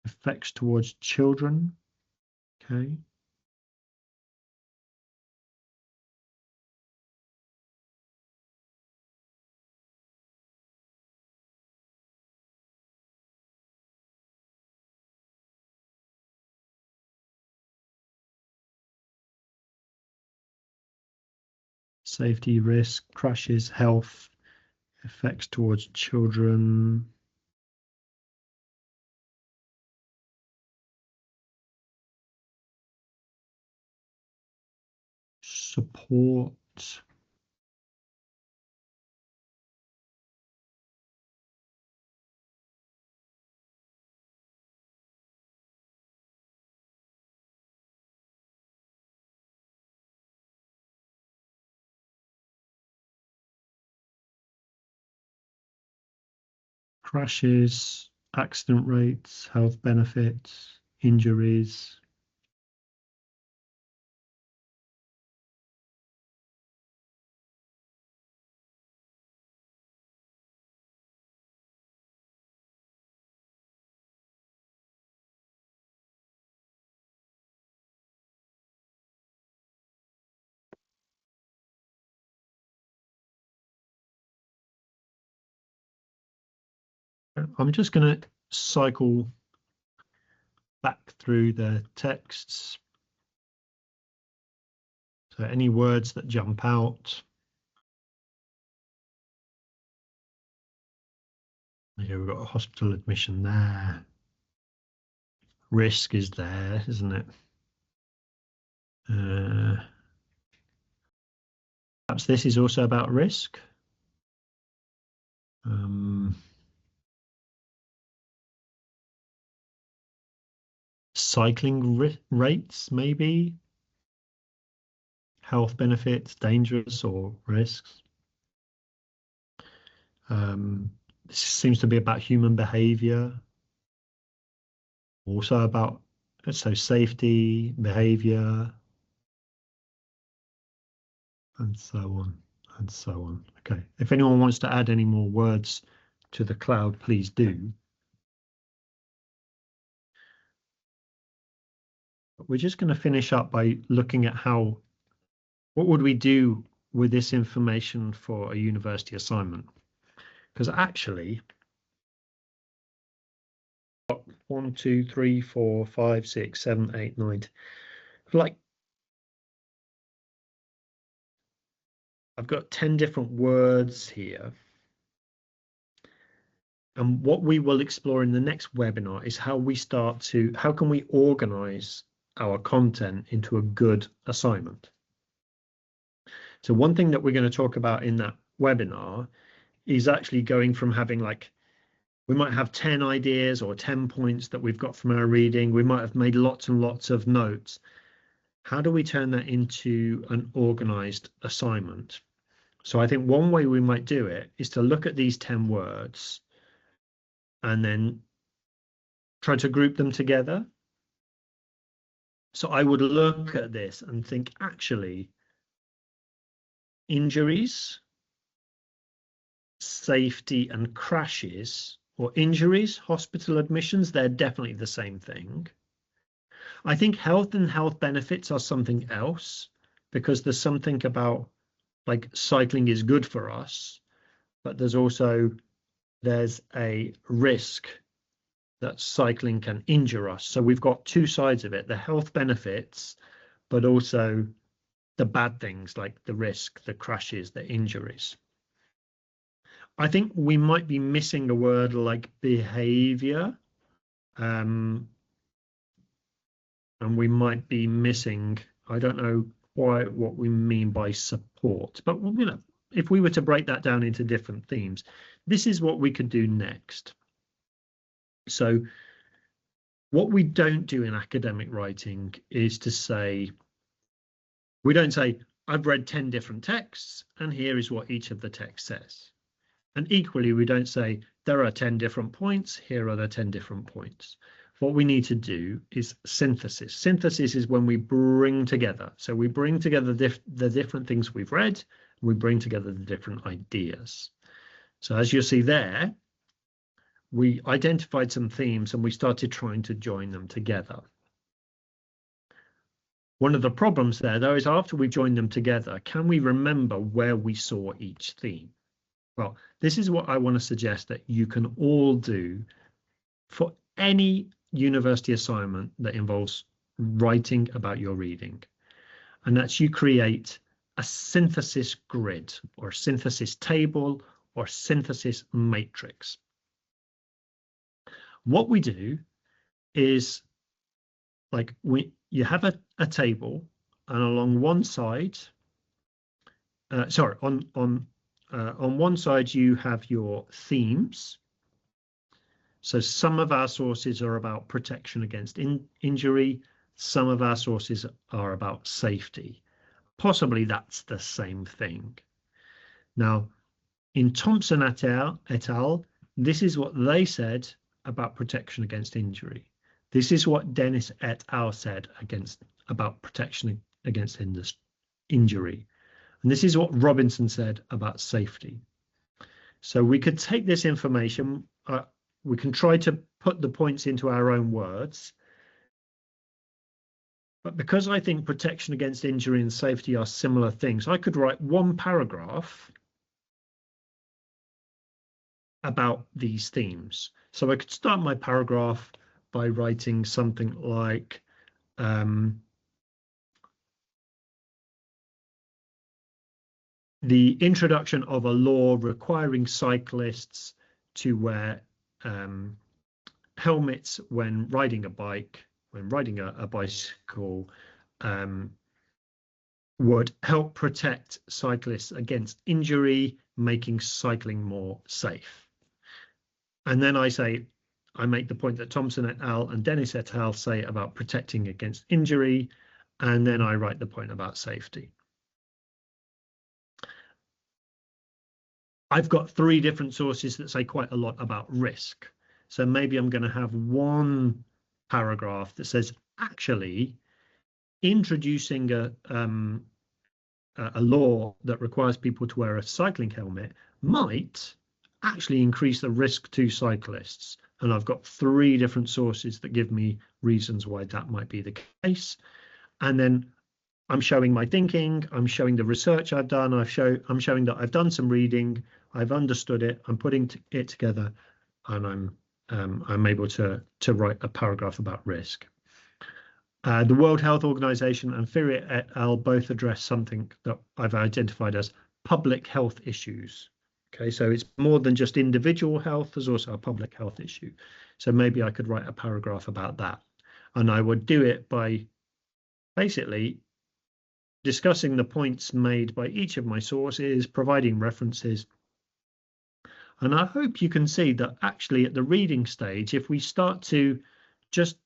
Effects towards children. Okay. Safety, risk, crashes, health, effects towards children. Support. Crashes, accident rates, health benefits, injuries. I'm just going to cycle back through the texts. So any words that jump out. Here we've got a hospital admission there. Risk is there, isn't it? Perhaps this is also about risk. Cycling rates, maybe. Health benefits, dangerous or risks. This seems to be about human behavior. Also about, so safety, behavior. and so on, and so on. Okay, if anyone wants to add any more words to the cloud, please do. We're just going to finish up by looking at what would we do with this information for a university assignment? Because actually, 1, 2, 3, 4, 5, 6, 7, 8, 9, like I've got 10 different words here. And what we will explore in the next webinar is how can we organize our content into a good assignment? So one thing that we're going to talk about in that webinar is actually going from having we might have 10 ideas or 10 points that we've got from our reading. We might have made lots and lots of notes. How do we turn that into an organized assignment? So I think one way we might do it is to look at these 10 words and then try to group them together. So I would look at this and think, actually, injuries, safety and crashes, or injuries, hospital admissions, they're definitely the same thing. I think health and health benefits are something else, because there's something about cycling is good for us, but there's a risk that cycling can injure us. So we've got two sides of it, the health benefits, but also the bad things like the risk, the crashes, the injuries. I think we might be missing a word like behavior, and we might be missing, I don't know quite what we mean by support, but if we were to break that down into different themes, this is what we could do next. So what we don't do in academic writing is we don't say, I've read 10 different texts and here is what each of the texts says. And equally, we don't say, there are 10 different points, here are the 10 different points. What we need to do is synthesis. Synthesis is when we bring together. So we bring together the different things we've read, we bring together the different ideas. So as you'll see there, we identified some themes and we started trying to join them together. One of the problems there, though, is after we join them together, can we remember where we saw each theme? Well, this is what I want to suggest that you can all do for any university assignment that involves writing about your reading. And that's you create a synthesis grid or synthesis table or synthesis matrix. What we do is you have a table, and along one side, on one side you have your themes. So some of our sources are about protection against injury. Some of our sources are about safety. Possibly that's the same thing. Now, in Thompson et al., this is what they said about protection against injury. This is what Dennis et al. Said about protection against injury. And this is what Robinson said about safety. So we could take this information, we can try to put the points into our own words. But because I think protection against injury and safety are similar things, I could write one paragraph about these themes. So I could start my paragraph by writing something like, the introduction of a law requiring cyclists to wear helmets when riding a bike, when riding a bicycle, would help protect cyclists against injury, making cycling more safe. And then I make the point that Thompson et al. And Dennis et al. Say about protecting against injury, and then I write the point about safety. I've got 3 different sources that say quite a lot about risk. So maybe I'm going to have one paragraph that says, actually, introducing a law that requires people to wear a cycling helmet might actually increase the risk to cyclists. And I've got 3 different sources that give me reasons why that might be the case. And then I'm showing my thinking, I'm showing the research I've done, I'm showing that I've done some reading, I've understood it, I'm putting it together, and I'm able to write a paragraph about risk. The World Health Organization and Ferrier et al. Both address something that I've identified as public health issues. Okay, so it's more than just individual health, there's also a public health issue. So maybe I could write a paragraph about that. And I would do it by basically discussing the points made by each of my sources, providing references. And I hope you can see that actually at the reading stage, if we start to just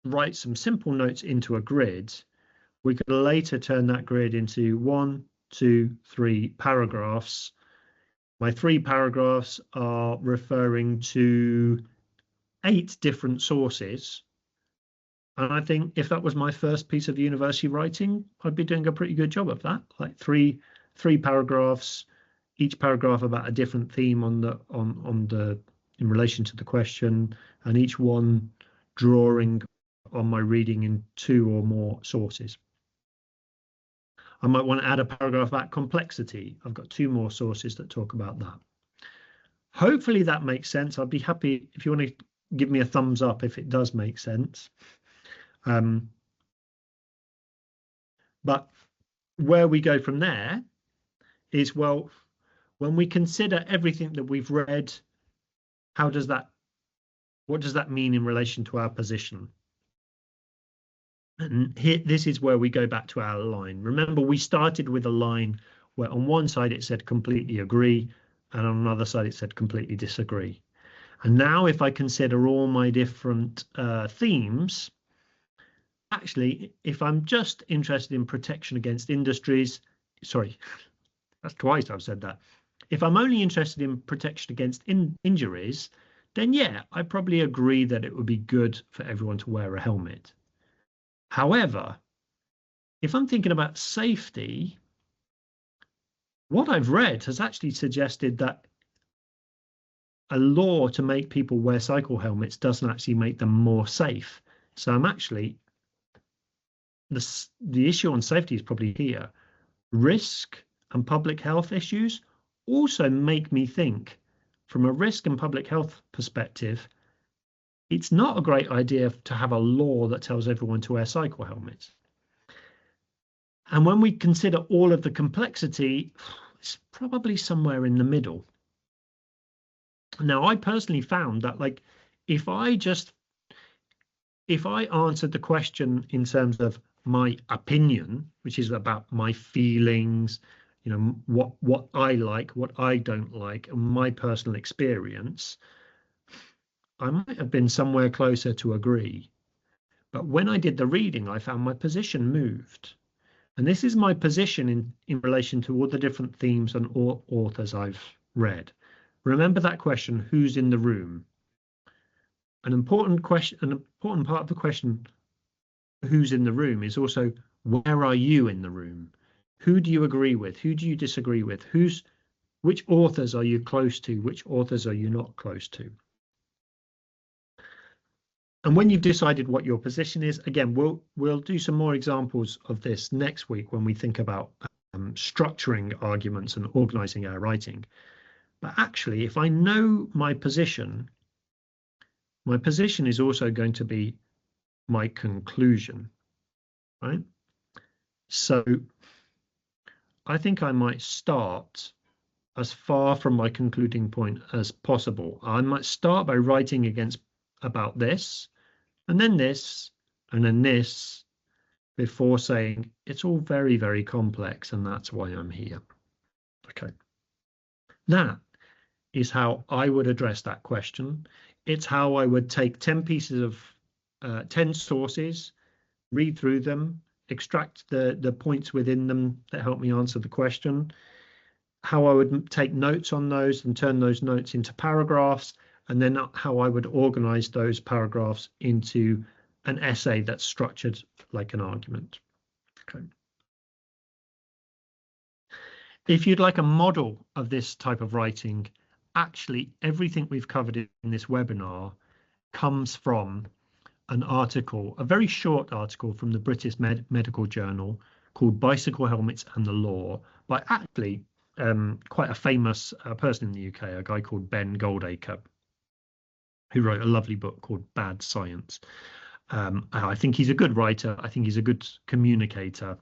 write some simple notes into a grid, we could later turn that grid into 1, 2, 3 paragraphs. My 3 paragraphs are referring to 8 different sources. And I think if that was my first piece of university writing, I'd be doing a pretty good job of that. Like three paragraphs, each paragraph about a different theme on the in relation to the question, and each one drawing on my reading in 2 or more sources. I might want to add a paragraph about complexity. I've got 2 more sources that talk about that. Hopefully that makes sense. I'd be happy if you want to give me a thumbs up if it does make sense. But where we go from there is, well, when we consider everything that we've read, what does that mean in relation to our position? And here, this is where we go back to our line. Remember, we started with a line where on one side it said completely agree, and on another side it said completely disagree. And now if I consider all my different themes, actually, if I'm just interested in protection against industries, sorry, that's twice I've said that. If I'm only interested in protection against injuries, then yeah, I probably agree that it would be good for everyone to wear a helmet. However, if I'm thinking about safety, what I've read has actually suggested that a law to make people wear cycle helmets doesn't actually make them more safe. So I'm actually, the issue on safety is probably here. Risk and public health issues also make me think, from a risk and public health perspective, it's not a great idea to have a law that tells everyone to wear cycle helmets. And when we consider all of the complexity, it's probably somewhere in the middle. Now, I personally found that, like, if I answered the question in terms of my opinion, which is about my feelings, you know, what I like, what I don't like, and my personal experience, I might have been somewhere closer to agree. But when I did the reading, I found my position moved. And this is my position in relation to all the different themes and authors I've read. Remember that question, who's in the room? An important question, an important part of the question, who's in the room, is also, where are you in the room? Who do you agree with? Who do you disagree with? Which authors are you close to? Which authors are you not close to? And when you've decided what your position is, again, we'll do some more examples of this next week when we think about structuring arguments and organizing our writing. But actually, if I know my position is also going to be my conclusion, right? So I think I might start as far from my concluding point as possible. I might start by writing about this, and then this, and then this, before saying it's all very, very complex, and that's why I'm here. Okay. That is how I would address that question. It's how I would take 10 pieces of 10 sources, read through them, extract the points within them that help me answer the question, how I would take notes on those and turn those notes into paragraphs, and then how I would organize those paragraphs into an essay that's structured like an argument. Okay. If you'd like a model of this type of writing, actually everything we've covered in this webinar comes from an article, a very short article from the British Medical Journal called Bicycle Helmets and the Law by actually quite a famous person in the UK, a guy called Ben Goldacre, who wrote a lovely book called Bad Science. I think he's a good writer. I think he's a good communicator.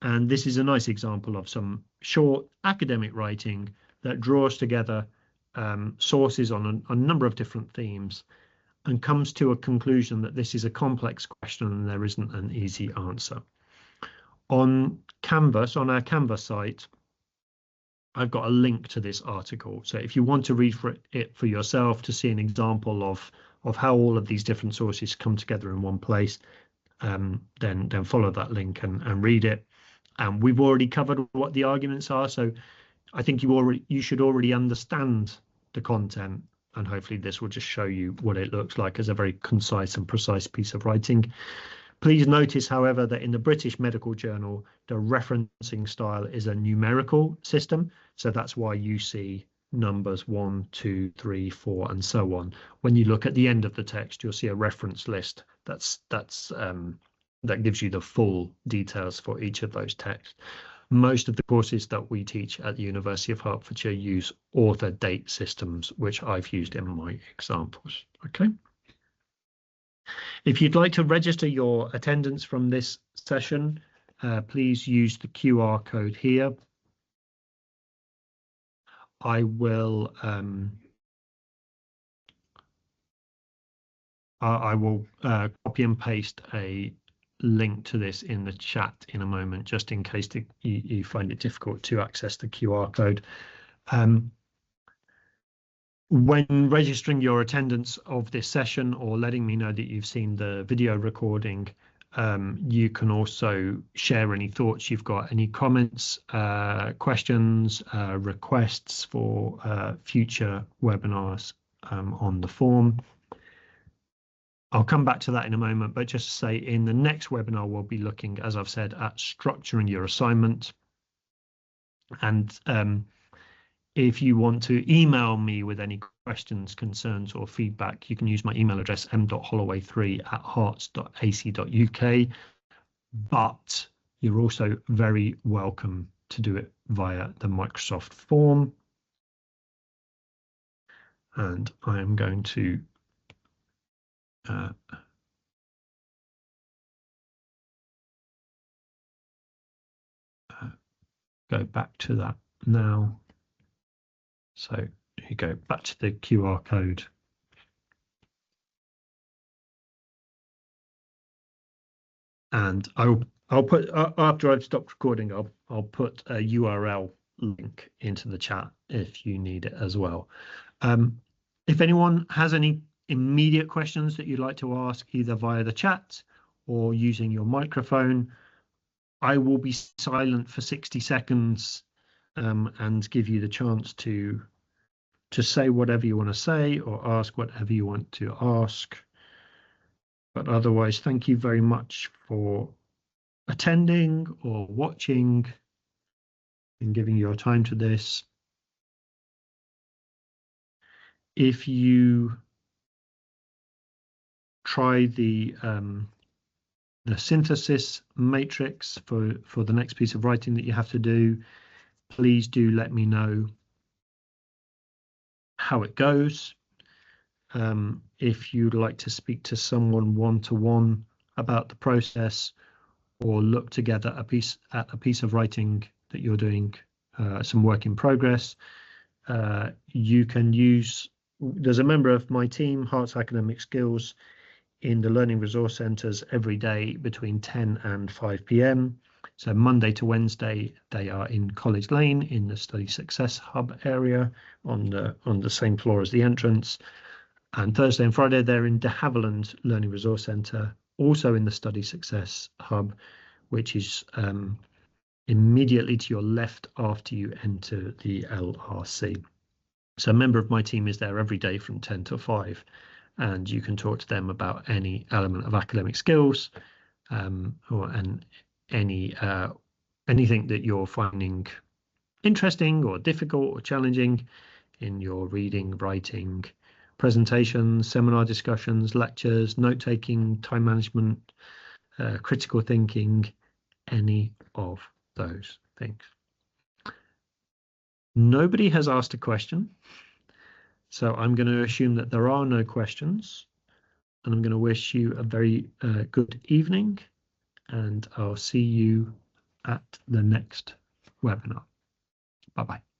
And this is a nice example of some short academic writing that draws together sources on a number of different themes and comes to a conclusion that this is a complex question and there isn't an easy answer. On Canvas, on our Canvas site, I've got a link to this article. So if you want to read it for yourself to see an example of how all of these different sources come together in one place, then follow that link and read it. And we've already covered what the arguments are, so I think you should already understand the content, and hopefully this will just show you what it looks like as a very concise and precise piece of writing. Please notice, however, that in the British Medical Journal, the referencing style is a numerical system, so that's why you see numbers 1, 2, 3, 4, and so on. When you look at the end of the text, you'll see a reference list that gives you the full details for each of those texts. Most of the courses that we teach at the University of Hertfordshire use author date systems, which I've used in my examples. Okay. If you'd like to register your attendance from this session, please use the QR code here. I will copy and paste a link to this in the chat in a moment, just in case you find it difficult to access the QR code. When registering your attendance of this session or letting me know that you've seen the video recording, you can also share any thoughts you've got, any comments, questions, requests for future webinars on the form. I'll come back to that in a moment, but just to say in the next webinar, we'll be looking, as I've said, at structuring your assignment. And if you want to email me with any questions, concerns or feedback, you can use my email address, m.holloway3@herts.ac.uk. But you're also very welcome to do it via the Microsoft form. And I am going to go back to that now. So you go back to the QR code. And I'll put, after I've stopped recording, I'll put a URL link into the chat if you need it as well. If anyone has any immediate questions that you'd like to ask, either via the chat or using your microphone, I will be silent for 60 seconds and give you the chance to say whatever you want to say or ask whatever you want to ask. But otherwise, thank you very much for attending or watching and giving your time to this. If you try the synthesis matrix for the next piece of writing that you have to do, please do let me know how it goes. If you'd like to speak to someone one-to-one about the process or look together at a piece of writing that you're doing, some work in progress, you can use, there's a member of my team, Herts Academic Skills, in the Learning Resource Centres every day between 10 and 5 p.m. So Monday to Wednesday, they are in College Lane in the Study Success Hub area on the same floor as the entrance. And Thursday and Friday, they're in De Havilland Learning Resource Centre, also in the Study Success Hub, which is immediately to your left after you enter the LRC. So a member of my team is there every day from 10 to 5, and you can talk to them about any element of academic skills and anything that you're finding interesting or difficult or challenging in your reading, writing, presentations, seminar discussions, lectures, note-taking, time management, critical thinking, any of those things. Nobody has asked a question, so I'm going to assume that there are no questions, and I'm going to wish you a very good evening, and I'll see you at the next webinar. Bye-bye.